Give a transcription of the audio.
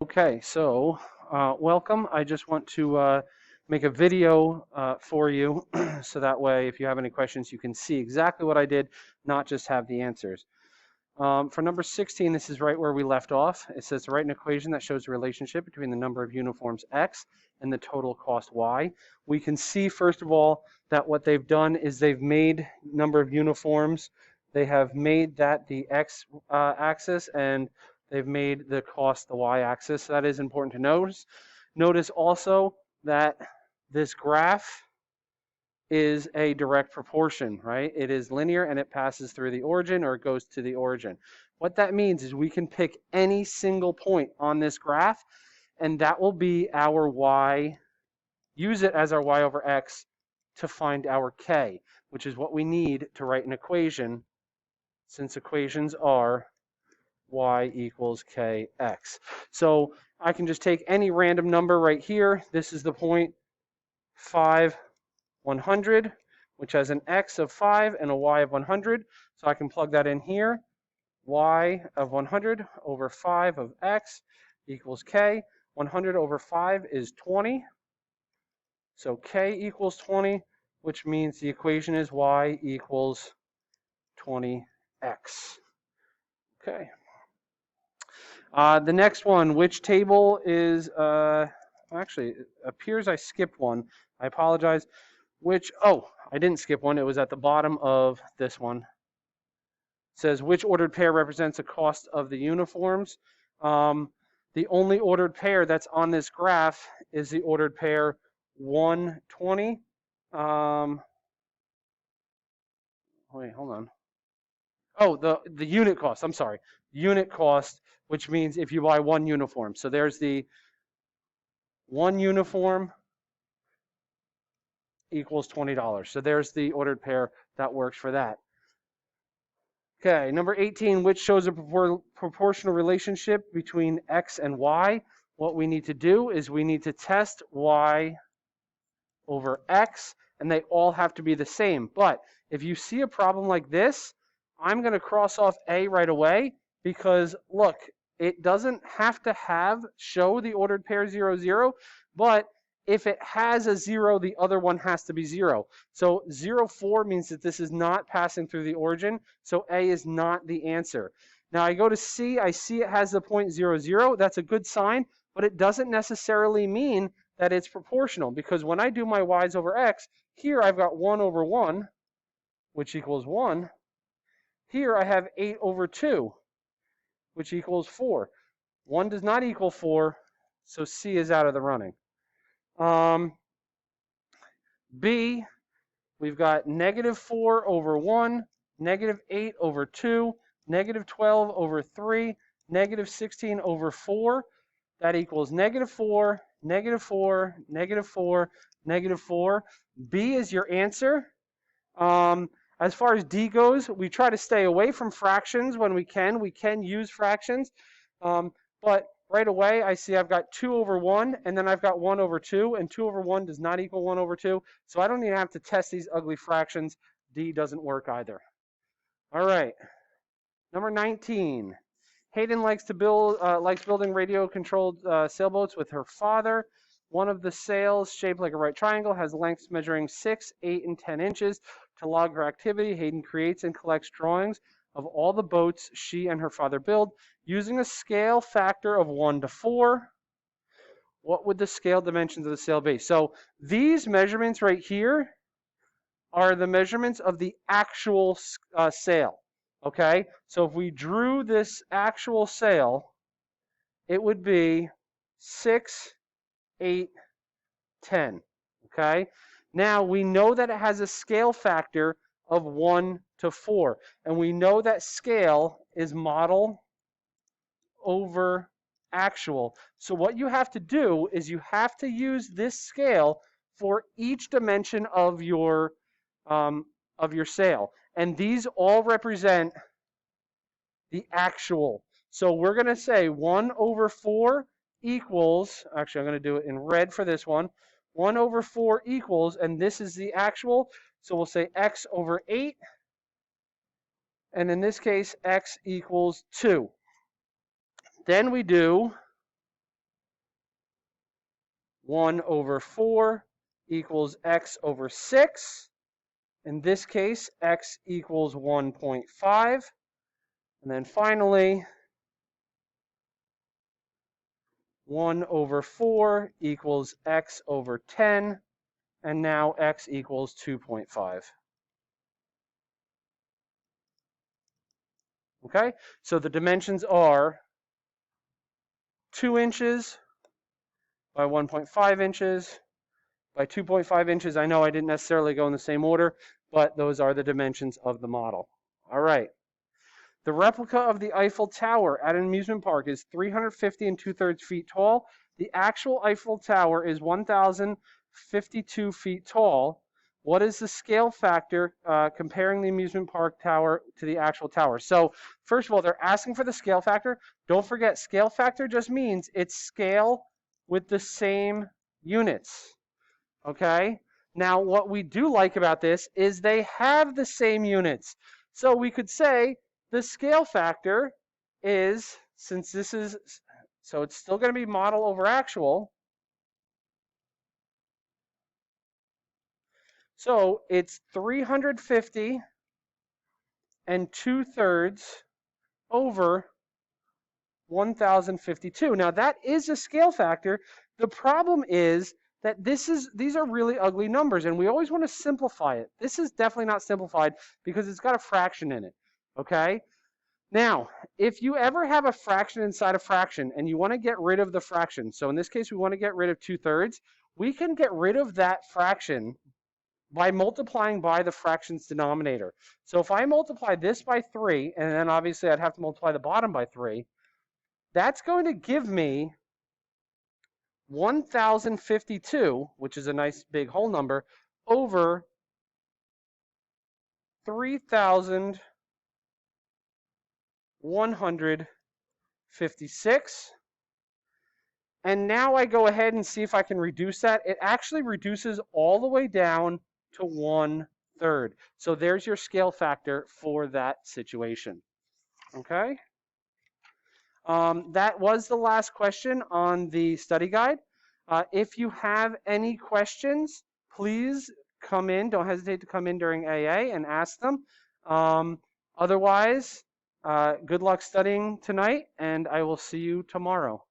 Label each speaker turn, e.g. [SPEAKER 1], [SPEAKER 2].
[SPEAKER 1] Okay, so welcome. I just want to make a video for you so that way if you have any questions you can see exactly what I did, not just have the answers. For number 16, this is right where we left off. It says to write an equation that shows the relationship between the number of uniforms x and the total cost y. We can see, first of all, that what they've done is they've made number of uniforms. They have made that the x axis and they've made the cost the y axis. So that is important to notice. Notice also that this graph is a direct proportion, right? It is linear and it passes through the origin or it goes to the origin. What that means is we can pick any single point on this graph and that will be our y, use it as our y over x to find our k, which is what we need to write an equation since equations are y equals kx. So I can just take any random number right here. This is the point 5, 100, which has an x of 5 and a y of 100. So I can plug that in here. Y of 100 over 5 of x equals k. 100 over 5 is 20. So k equals 20, which means the equation is y equals 20x. Okay. The next one, which table is, actually, it appears I skipped one. I apologize. I didn't skip one. It was at the bottom of this one. It says, which ordered pair represents the cost of the uniforms? The only ordered pair that's on this graph is the ordered pair 120. Wait, hold on. Oh, the unit cost. I'm sorry. Unit cost, which means if you buy one uniform. So there's the one uniform equals $20. So there's the ordered pair that works for that. Okay, number 18, which shows a proportional relationship between x and y. What we need to do is we need to test y over x, and they all have to be the same. But if you see a problem like this, I'm going to cross off A right away because, look, it doesn't have to show the ordered pair 0, 0, but if it has a 0, the other one has to be 0. So 0, 4 means that this is not passing through the origin, so A is not the answer. Now I go to C, I see it has the point 0, 0. That's a good sign, but it doesn't necessarily mean that it's proportional because when I do my y's over x, here I've got 1 over 1, which equals 1. Here I have 8 over 2, which equals 4. 1 does not equal 4, so C is out of the running. B, we've got negative 4 over 1, negative 8 over 2, negative 12 over 3, negative 16 over 4. That equals negative 4, negative 4, negative 4, negative 4. B is your answer. As far as D goes, we try to stay away from fractions when we can. We can use fractions. But right away, I see I've got 2 over 1, and then I've got 1 over 2, and 2 over 1 does not equal 1 over 2. So I don't even have to test these ugly fractions. D doesn't work either. All right, number 19. Hayden likes building radio-controlled sailboats with her father. One of the sails, shaped like a right triangle, has lengths measuring 6, 8, and 10 inches. To log her activity, Hayden creates and collects drawings of all the boats she and her father build. Using a scale factor of 1 to 4, what would the scale dimensions of the sail be? So these measurements right here are the measurements of the actual sail. Okay, so if we drew this actual sail, it would be 6, 8, 10. Okay, now we know that it has a scale factor of 1 to 4, and we know that scale is model over actual. So what you have to do is you have to use this scale for each dimension of your sail. And these all represent the actual. So we're going to say 1 over 4 equals, actually I'm going to do it in red for this one, 1 over 4 equals, and this is the actual, so we'll say x over 8, and in this case, x equals 2. Then we do 1 over 4 equals x over 6. In this case, x equals 1.5. And then finally, 1 over 4 equals x over 10. And now x equals 2.5. Okay, so the dimensions are 2 inches by 1.5 inches by 2.5 inches. I know I didn't necessarily go in the same order, but those are the dimensions of the model. All right. The replica of the Eiffel Tower at an amusement park is 350 2/3 feet tall. The actual Eiffel Tower is 1,052 feet tall. What is the scale factor comparing the amusement park tower to the actual tower? So first of all, they're asking for the scale factor. Don't forget, scale factor just means it's scale with the same units. Okay? Now, what we do like about this is they have the same units. So we could say the scale factor is, since this is, so it's still going to be model over actual. So it's 350 2/3 over 1,052. Now that is a scale factor. The problem is that these are really ugly numbers, and we always want to simplify it. This is definitely not simplified because it's got a fraction in it. Okay? Now, if you ever have a fraction inside a fraction and you want to get rid of the fraction, so in this case we want to get rid of 2/3, we can get rid of that fraction by multiplying by the fraction's denominator. So if I multiply this by 3, and then obviously I'd have to multiply the bottom by 3, that's going to give me 1,052, which is a nice big whole number, over 3,156. And now I go ahead and see if I can reduce that. It actually reduces all the way down to 1/3. So there's your scale factor for that situation. Okay? That was the last question on the study guide. If you have any questions, please come in. Don't hesitate to come in during AA and ask them. Otherwise, good luck studying tonight, and I will see you tomorrow.